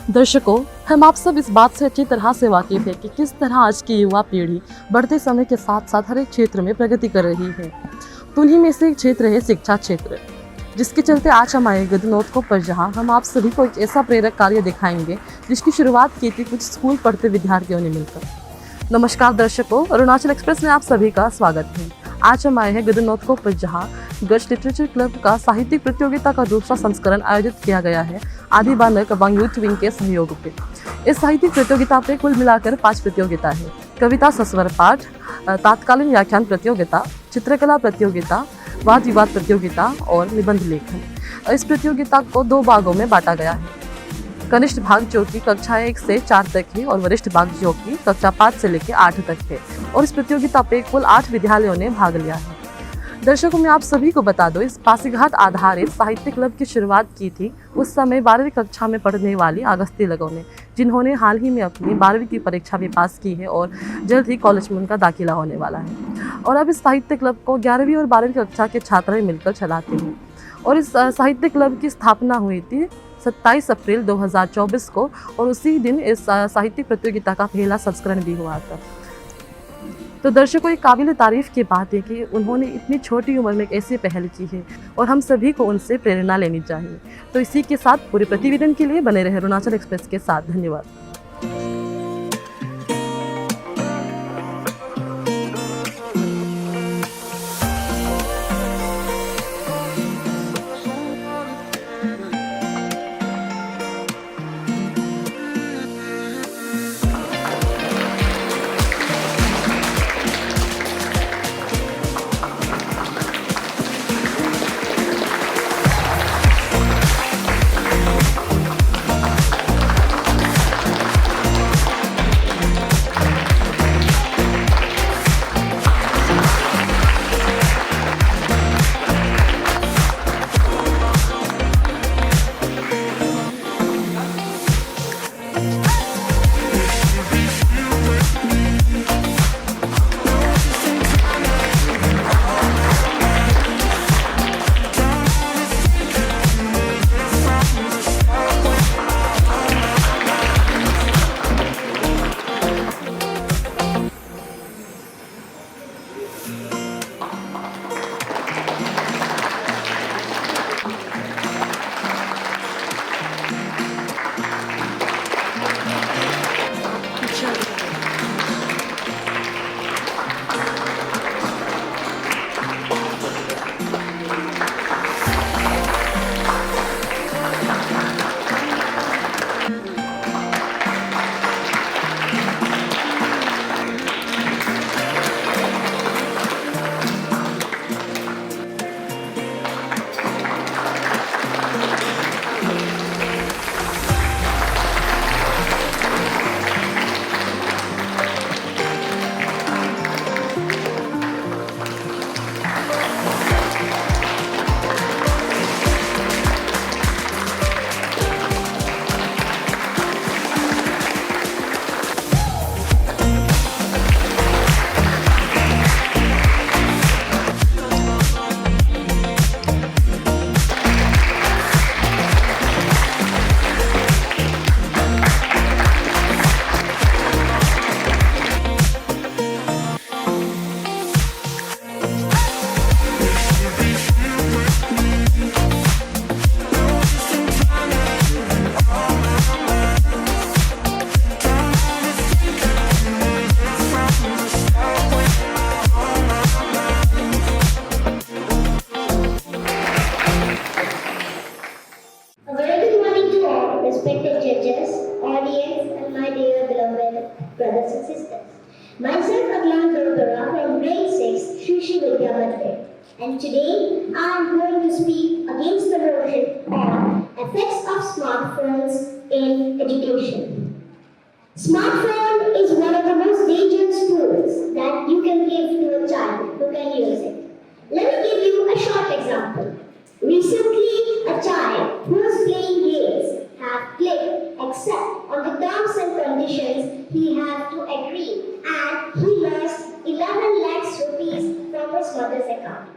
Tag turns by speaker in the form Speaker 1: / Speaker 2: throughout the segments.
Speaker 1: दर्शकों, हम आप सब इस बात से अच्छी तरह से वाकिफ है कि किस तरह आज की युवा पीढ़ी बढ़ते समय के साथ साथ हर एक क्षेत्र में प्रगति कर रही है। तो उन्हीं में से एक क्षेत्र है शिक्षा क्षेत्र, जिसके चलते आज हम आए गगनोत्कों पर, जहां हम आप सभी को एक ऐसा प्रेरक कार्य दिखाएंगे जिसकी शुरुआत की थी कुछ स्कूल पढ़ते विद्यार्थियों ने मिलकर। नमस्कार दर्शकों, अरुणाचल एक्सप्रेस में आप सभी का स्वागत है। आज हम आए हैं गगनोत्कों पर, जहां गज लिटरेचर क्लब का साहित्यिक प्रतियोगिता का दूसरा संस्करण आयोजित किया गया है आदि बानर कबांग यूथ विंग के सहयोग पे। इस साहित्यिक प्रतियोगिता पे कुल मिलाकर 5 प्रतियोगिता है। कविता सस्वर पाठ, तात्कालीन व्याख्यान प्रतियोगिता, चित्रकला प्रतियोगिता, वाद विवाद प्रतियोगिता और निबंध लेखन। इस प्रतियोगिता को 2 भागों में बांटा गया है। कनिष्ठ भाग जो कि कक्षा 1 से 4 तक है और वरिष्ठ भाग जो कि कक्षा 5 से लेकर 8 तक है। और इस प्रतियोगिता पे कुल 8 विद्यालयों ने भाग लिया है। दर्शकों, मैं आप सभी को बता दो, इस पासीघाट आधारित साहित्य क्लब की शुरुआत की थी उस समय 12वीं कक्षा में पढ़ने वाली अगस्ती लगो ने, जिन्होंने हाल ही में अपनी 12वीं की परीक्षा भी पास की है और जल्द ही कॉलेज में उनका दाखिला होने वाला है। और अब इस साहित्य क्लब को 11वीं और 12वीं कक्षा के छात्र मिलकर चलाते हैं। और इस साहित्य क्लब की स्थापना हुई थी 27 अप्रैल 2024 को और उसी दिन इस साहित्यिक प्रतियोगिता का पहला संस्करण भी हुआ था। तो दर्शकों, एक काबिल तारीफ की बात है कि उन्होंने इतनी छोटी उम्र में एक ऐसी पहल की है और हम सभी को उनसे प्रेरणा लेनी चाहिए। तो इसी के साथ पूरे प्रतिवेदन के लिए बने रहे अरुणाचल एक्सप्रेस के साथ। धन्यवाद।
Speaker 2: Respected judges, audience, and my dear beloved brothers and sisters. Myself, Aglan Karupara from grade 6, Shri Shri Vidya Mandir. And today, I am going to speak against the notion on effects of smartphones in education. Smartphone is one of the most dangerous tools that you can give to a child who can use it. Let me give you a short example. Recently, a child who was playing games have clicked accept on the terms and conditions he had to agree, and he lost 11 lakhs rupees from his mother's account.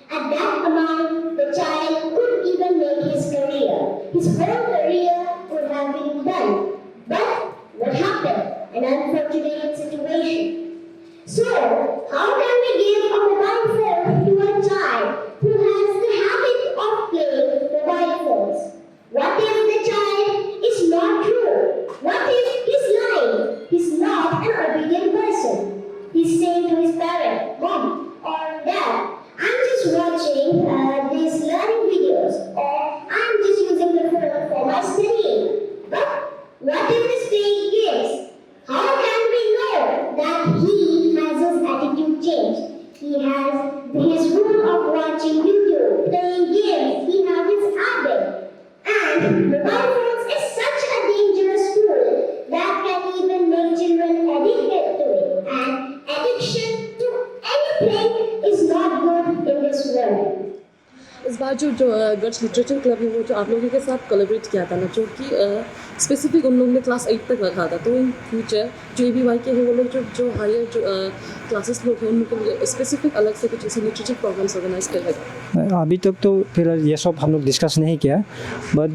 Speaker 2: At that amount, the child couldn't even make his career. His whole career would have been done Mobile phones is such a dangerous tool that can even make children addicted to it. And addiction to anything is not good in this world.
Speaker 1: इस बार जो girls literature club है वो जो आप लोगों के साथ collaborate किया था ना, जो कि स्पेसिफिक उन लोगों ने क्लास 8 तक रखा था, तो इन फ्यूचर जो ABY के हैं वो लोग जो हायर जो क्लासेस लोग हैं उनको स्पेसिफिक अलग से कुछ ऐसे लिटरेचर प्रोग्राम्स ऑर्गेनाइज करेगा।
Speaker 3: अभी तक तो फिर ये सब हम लोग डिस्कस नहीं किया, बट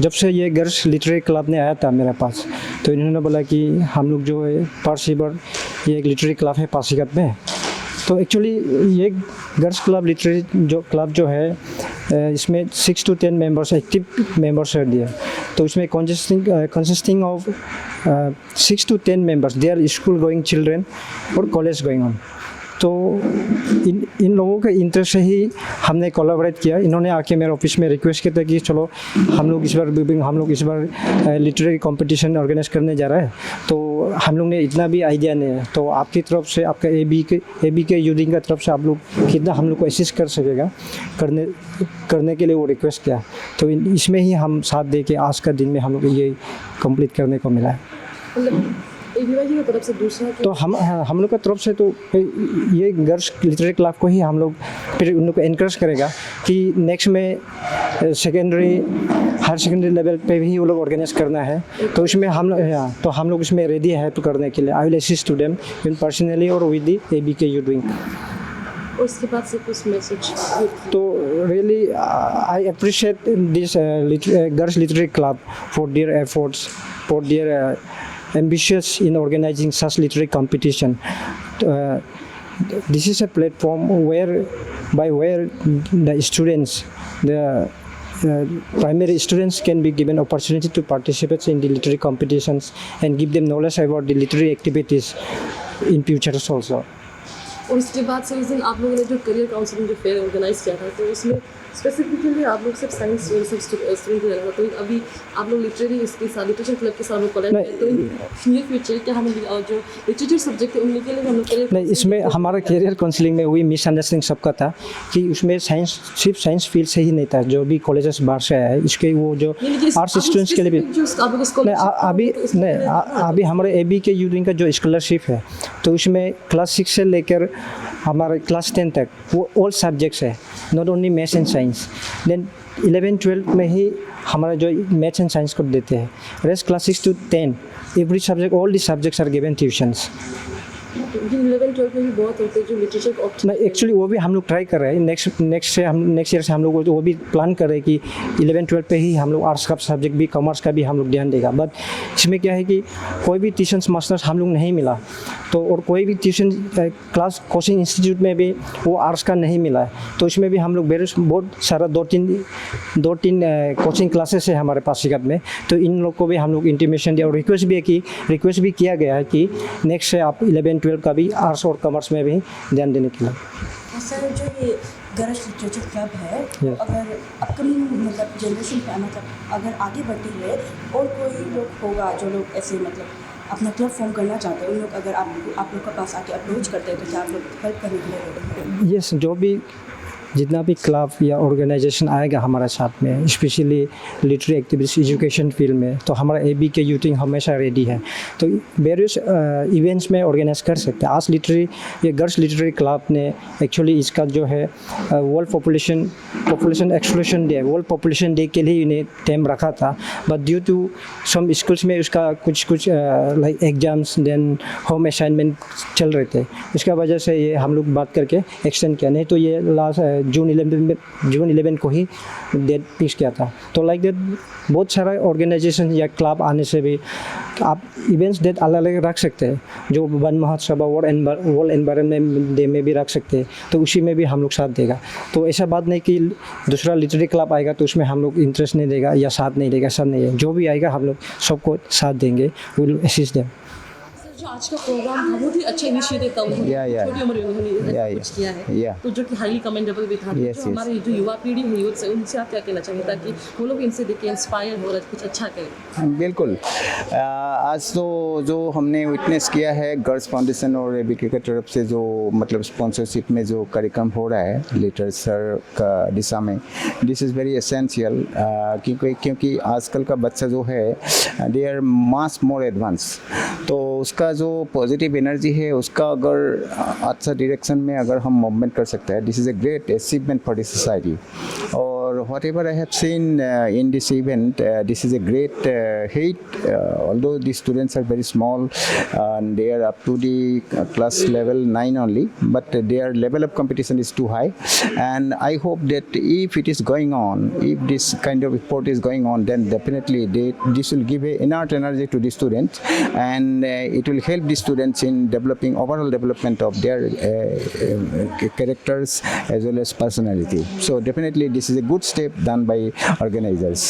Speaker 3: जब से ये गर्ल्स लिटरेरी क्लब ने आया था मेरे पास, तो इन्होंने बोला कि हम लोग जो है पारसिबर ये एक लिटरेरी क्लब है पासीघाट में। तो एक्चुअली ये गर्ल्स क्लब लिटरेरी जो क्लब जो है इसमें 6 to 10 मेंबर्स एक्टिव मेंबर्स है दिए। तो इसमें consisting of 6 to 10 members, they are school going children और कॉलेज गोइंग ऑन। तो इन लोगों के इंटरेस्ट से ही हमने कोलैबोरेट किया। इन्होंने आके मेरे ऑफिस में रिक्वेस्ट किया था कि चलो हम लोग इस बार लिटरेरी कंपटीशन ऑर्गेनाइज करने जा रहे हैं, तो हम लोग ने इतना भी आइडिया नहीं है, तो आपकी तरफ से आपका AB के यूनियन की तरफ से आप लोग कितना हम लोग को असिस्ट कर सकेगा करने के लिए वो रिक्वेस्ट किया। तो इसमें ही हम साथ दे के आज का दिन में हम लोग ये कंप्लीट करने को मिला है।
Speaker 1: मतलब ABY की तरफ से दूसरा
Speaker 3: तो हम लोग का तरफ से तो ये गर्ल्स लिटरेरी क्लब को ही हम लोग फिर उन लोग को इनकरेज करेगा कि नेक्स्ट में हायर सेकेंडरी लेवल पे भी वो लोग ऑर्गेनाइज करना है। तो इसमें हम लोग इसमें रेडी है तो करने के लिए। I will assist to them in personally और with the ABK you doing.
Speaker 1: और उसके बाद से कुछ मैसेज
Speaker 3: तो really I appreciate this girls literary club for their efforts, for their ambitious in organizing such literary competition. This is a platform where the students, the primary students can be given opportunity to participate in the literary competitions and give them knowledge about the literary activities in future also.
Speaker 1: और उसके बाद से उस दिन आप लोगों ने जो करियर काउंसलिंग जो फेयर ऑर्गेनाइज किया था, तो उसमें स्पेसिफिकली आप लोग सिर्फ साइंस स्टूडेंट रहा था, तो अभी आप लोग लिटरेरी इसके साथ लिटरेचर क्लब के साथ कॉलेज, तो नियर फ्यूचर क्या हम जो लिटरेचर सब्जेक्ट है उनके लिए हम लोग करियर
Speaker 3: नहीं, इसमें हमारा करियर काउंसलिंग में वही मिसअंडरस्टैंडिंग सबका था कि उसमें सिर्फ साइंस फील्ड से ही नहीं था, जो भी कॉलेजेस बाहर से आया है इसके वो जो आर्ट्स स्टूडेंट्स के लिए भी अभी हमारे ABK यूनियन का जो स्कॉलरशिप है, तो उसमें क्लास 6 से लेकर हमारे क्लास 10 तक वो ऑल सब्जेक्ट्स है, not only maths and science. Then 11-12 में ही हमारा जो मैथ्स एंड साइंस को देते हैं। Rest class 6 to 10 every subject, all the subjects are given tuitions.
Speaker 1: 11-12 में भी बहुत होते हैं जो लिटरेचर ऑप्शन।
Speaker 3: एक्चुअली वो भी हम लोग ट्राई कर रहे हैं। नेक्स्ट ईयर से हम लोग वो भी प्लान कर रहे हैं कि 11-12 पे ही हम लोग आर्ट्स का सब्जेक्ट भी, कॉमर्स का भी हम लोग ध्यान देगा। बट इसमें क्या है कि कोई भी ट्यूशन मास्टर्स हम लोग नहीं मिला, तो और कोई भी ट्यूशन क्लास कोचिंग इंस्टीट्यूट में भी वो आर्ट्स का नहीं मिला है। तो इसमें भी हम लोग बहुत सारा 2-3 कोचिंग क्लासेस है हमारे पासीघाट में। तो इन लोग को भी हम लोग इंटीमेशन दिया और रिक्वेस्ट भी किया गया है कि नेक्स्ट से आप 11-12 का भी आर्ट्स और कॉमर्स में भी ध्यान देने के लिए।
Speaker 4: सर, जो ये गर्ल्स लिटरेचर क्लब है, अगर अपकमिंग मतलब जनरेशन पे मतलब अगर आगे बढ़ते हुए और कोई लोग होगा जो लोग ऐसे मतलब अपना क्लब फॉर्म करना चाहते हैं, उन लोग अगर आप लोग के पास आके अप्रोच करते हैं तो क्या आप लोग हेल्प करने के लिए रेडी हैं?
Speaker 3: यस, जो भी जितना भी क्लब या ऑर्गेनाइजेशन आएगा हमारे साथ में, specially literary activities education field में, तो हमारा ABK यूनियन हमेशा रेडी है। तो वेरियस इवेंट्स में ऑर्गेनाइज कर सकते हैं। आज ये गर्ल्स लिटरेरी क्लब ने एक्चुअली इसका जो है world population exploration day, world population day के लिए इन्हें थीम रखा था। But due to some schools में उसका कुछ like exams then home assignment चल रहे थे, इसका वजह से ये हम लोग बात करके एक्सटेंड किया। नहीं तो ये लास्ट जून 11 को ही डेट फिक्स किया था। तो लाइक दैट बहुत सारा ऑर्गेनाइजेशन या क्लब आने से भी आप इवेंट्स डेट अलग अलग रख सकते हैं। जो वन महोत्सव वर्ल्ड एनवायरनमेंट डे में भी रख सकते हैं, तो उसी में भी हम लोग साथ देगा। तो ऐसा बात नहीं कि दूसरा लिटरेरी क्लब आएगा तो उसमें हम लोग इंटरेस्ट नहीं देगा या साथ नहीं देगा, सब नहीं है। जो भी आएगा हम लोग सबको साथ देंगे, विल असिस्ट देम।
Speaker 1: जो आज का प्रोग्राम बहुत ही अच्छा इनिशिएटिव था उन्होंने
Speaker 5: Yeah.
Speaker 1: छोटी उम्र में उन्होंने
Speaker 5: Yeah,
Speaker 1: कुछ किया है
Speaker 5: Yeah.
Speaker 1: तो जो कि हाईली कमेंडेबल भी था
Speaker 5: Yes,
Speaker 1: जो
Speaker 5: yes.
Speaker 1: हमारी जो युवा पीढ़ी है यूथ से उनसे आप क्या कहना चाहेंगे ताकि वो लोग इनसे देख के इंस्पायर हो और कुछ अच्छा करें।
Speaker 5: बिल्कुल। आज तो जो हमने विटनेस किया है गर्ल्स फाउंडेशन और एबीके की तरफ से जो मतलब स्पॉन्सरशिप में जो कार्यक्रम हो रहा है लिटरेचर का दिशा में, दिस इज़ वेरी एसेंशियल क्योंकि आजकल का बच्चा जो है they are much more advance, तो उसका जो पॉजिटिव एनर्जी है उसका अगर अच्छा डायरेक्शन में अगर हम मूवमेंट कर सकते हैं, this is a great achievement for the society. और whatever I have seen in this event, this is a great height, although the students are very small and they are up to the class level 9 only, but their level of competition is too high, and I hope that if it is going on, if this kind of sport is going on, then definitely this will give a inert energy to the students, and it will help the students in developing overall development of their characters as well as personality. So definitely this is a good step done by organizers.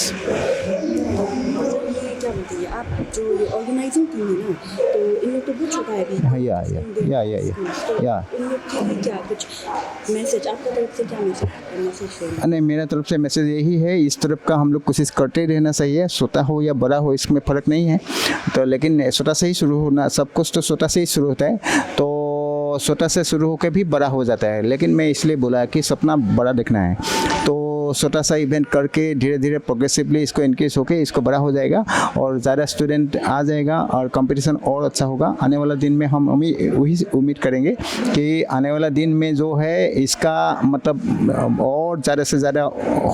Speaker 4: क्या बोलते हैं आप जो ये organising team है ना, तो इन लोग तो बहुत छोटा है अभी।
Speaker 5: या
Speaker 4: इन लोग के लिए क्या कुछ मैसेज आपका तरफ से क्या मैसेज
Speaker 5: नहीं, मेरा तरफ से मैसेज यही है, इस तरफ का हम लोग कोशिश करते रहना चाहिए, छोटा हो या बड़ा हो इसमें फ़र्क नहीं है, तो लेकिन छोटा से ही शुरू होना, सब कुछ तो छोटा से ही शुरू होता है, तो छोटा से शुरू होकर भी बड़ा हो जाता है, लेकिन मैं इसलिए बोला कि सपना बड़ा देखना है, तो छोटा सा इवेंट करके धीरे धीरे प्रोग्रेसिवली इसको इनक्रीज होकर इसको बड़ा हो जाएगा और ज़्यादा स्टूडेंट आ जाएगा और कंपटीशन और अच्छा होगा। आने वाला दिन में हम वही उम्मीद करेंगे कि आने वाला दिन में जो है इसका मतलब और ज़्यादा से ज़्यादा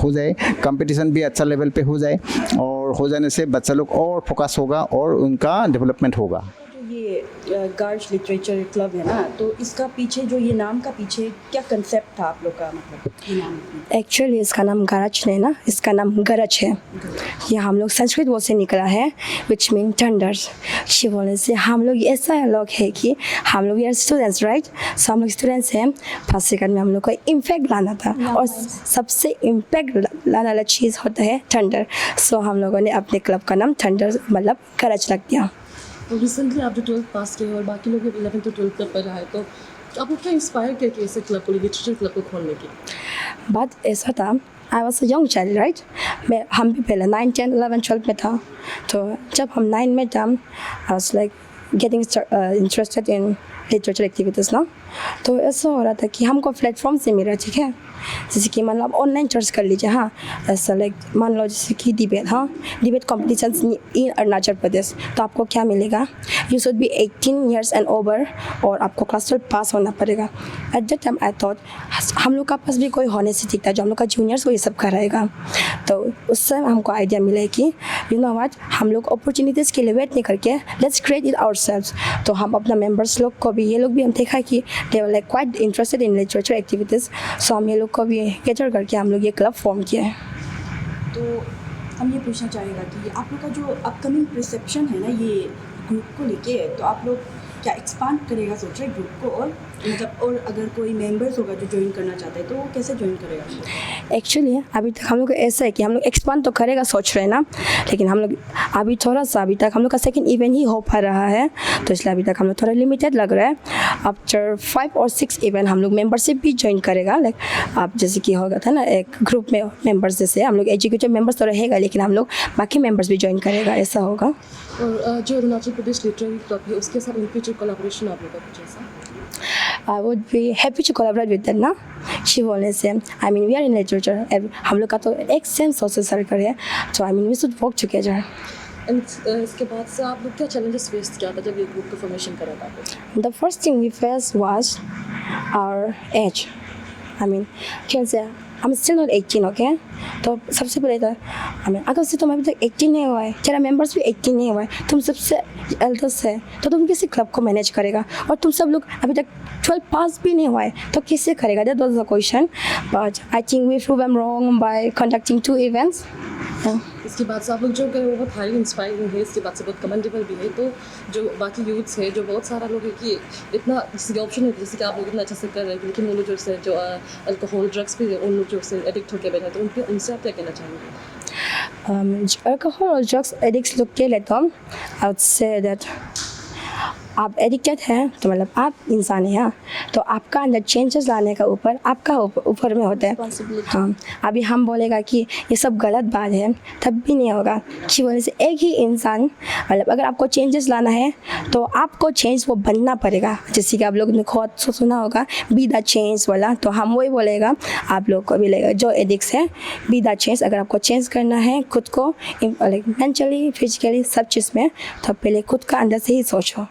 Speaker 5: हो जाए, कंपटीशन भी अच्छा लेवल पे हो जाए, और हो जाने से बच्चा लोग और फोकस होगा और उनका डेवलपमेंट होगा।
Speaker 4: ये गर्ल्स लिटरेचर क्लब है ना, तो इसका पीछे जो ये नाम का पीछे क्या कंसेप्ट था आप लोग का, मतलब ये नाम?
Speaker 6: एक्चुअली इसका नाम गरज नहीं ना, इसका नाम गरज है। ये हम लोग संस्कृत वर्ड से निकला है विच मीन थंडर्स। शिव बोलने से हम लोग ऐसा लोग है कि हम लोग यार स्टूडेंट्स राइट, सो हम लोग स्टूडेंट्स हैं, फर्स्ट सेकंड में हम लोग को इम्पैक्ट लाना था और सबसे इम्पैक्ट लाने वाला चीज़ होता है थंडर। सो हम लोगों ने अपने क्लब का नाम थंडर मतलब गरज रख दिया।
Speaker 1: तो रिसेंटली आप जो 12th पास किए और बाकी लोग 11th तो 12th तक पढ़ा है, तो आपको क्या इंस्पायर किया कि ऐसे क्लब को, लिटरेचर क्लब को खोलने की?
Speaker 6: बात ऐसा था, I was a young child right, हम भी पहले 9, 10, 11, 12 में था, तो जब हम 9 में था I was like getting interested in literature activities ना, तो ऐसा हो रहा था कि हमको प्लेटफॉर्म से मिला, ठीक है, जैसे कि मान लो आप ऑनलाइन सर्च कर लीजिए, हाँ ऐसा लाइक मान लो जैसे कि डिबेट, हाँ डिबेट कॉम्पिटिशन्स इन अरुणाचल प्रदेश, तो आपको क्या मिलेगा, you should be 18 years and over और आपको क्लास 12 पास होना पड़ेगा। At that time I thought हम लोग का पास भी कोई होने से ठीक था जो हम लोग का जूनियर्स को ये सब कराएगा, तो उससे हमको आइडिया मिला कि यू नो व्हाट, हम लोग अपॉर्चुनिटीज़ के लिए वेट नहीं करके लेट्स क्रिएट इट आवरसेल्व्स। तो हम अपना मेंबर्स लोग को भी, ये लोग भी हम देखा कि they were like quite interested in literature activities, so हम ये लोग को भी गैदर करके हम लोग ये क्लब फॉर्म किया है।
Speaker 4: तो हम ये पूछना चाहेगा कि आप लोग का जो अपकमिंग रिसेप्शन है ना ये ग्रुप को लेके, तो आप लोग क्या एक्सपांड करेगा सोच रहे ग्रुप को, और मतलब और अगर कोई मेंबर्स होगा जो ज्वाइन करना चाहता है तो वो कैसे ज्वाइन करेगा?
Speaker 6: एक्चुअली अभी तक हम लोग को ऐसा है कि हम लोग एक्सपांड तो करेगा सोच रहे हैं ना, लेकिन हम लोग अभी थोड़ा सा, अभी तक हम लोग का सेकंड इवेंट ही हो पा रहा है, तो इसलिए अभी तक हम लोग थोड़ा लिमिटेड लग रहा है। आफ्टर 5 और 6 इवेंट हम लोग मेंबरशिप भी ज्वाइन करेगा, लाइक आप जैसे कि होगा था ना एक ग्रुप में मेंबर्स, जैसे हम लोग एग्जीक्यूटिव मेंबर्स तो रहेगा, लेकिन हम लोग बाकी मेंबर्स भी ज्वाइन करेगा, ऐसा होगा।
Speaker 1: और जो अरुणाचल प्रदेश लिटरेरी क्लब है उसके साथ इन फ्यूचर कोलैबोरेशन आप लोग का कुछ ऐसा?
Speaker 6: I would be happy to collaborate with them ना। She always say, I mean we are in literature, हम लोग का तो एक सेम सोशल सर्कल है, so I mean we should work together।
Speaker 1: इसके बाद से आप लोग क्या चैलेंजेस फेस किया था जब ये ग्रुप का फॉर्मेशन करा था?
Speaker 6: The first thing we faced was our age। I mean कैसे, I'm still not 18, okay? तो सबसे पहले तो I mean अगर से तुम अभी तक 18 नहीं हुआ है, तेरा मेंबर्स भी 18 नहीं हुआ है, तुम सबसे एल्डर्स है, तो तुम किसी क्लब को मैनेज करेगा, और तुम सब लोग अभी तक 12 पास भी नहीं हुआ है तो किससे करेगा? That was the question, but I think we proved them wrong by conducting 2 events।
Speaker 1: इसके बाद से आप लोग जो कर वो बहुत हाईली इंस्पायरिंग है, इसके बाद से बहुत कमेंडेबल भी है, तो जो बाकी यूथ्स है, जो बहुत सारा लोग है कि इतना जैसे ऑप्शन है, जैसे कि आप लोग इतना अच्छा से कर रहे हैं, लेकिन वो लोग जो से जो अल्कोहल ड्रग्स पे उन लोग जो से एडिक्ट होकर बैठे हैं, तो उनसे आप क्या कहना चाहेंगे?
Speaker 6: Alcohol or drugs addicts लोग के लिए तो I would say that आप एडिक्टेड हैं तो मतलब आप इंसान हैं, हाँ, तो आपका अंदर चेंजेस लाने का ऊपर आपका ऊपर में होता है। हाँ, अभी हम बोलेगा कि ये सब गलत बात है तब भी नहीं होगा, कि बोले से एक ही इंसान मतलब अगर आपको चेंजेस लाना है तो आपको चेंज वो बनना पड़ेगा। जैसे कि आप लोग ने खुद सुना होगा बी द चेंज वाला, तो हम वही बोलेगा आप लोग को भी लेगा जो एडिक्स है, बी द चेंज। अगर आपको चेंज करना है खुद को मेंटली फिजिकली सब चीज़ में, तो पहले खुद का अंदर से ही सोचो।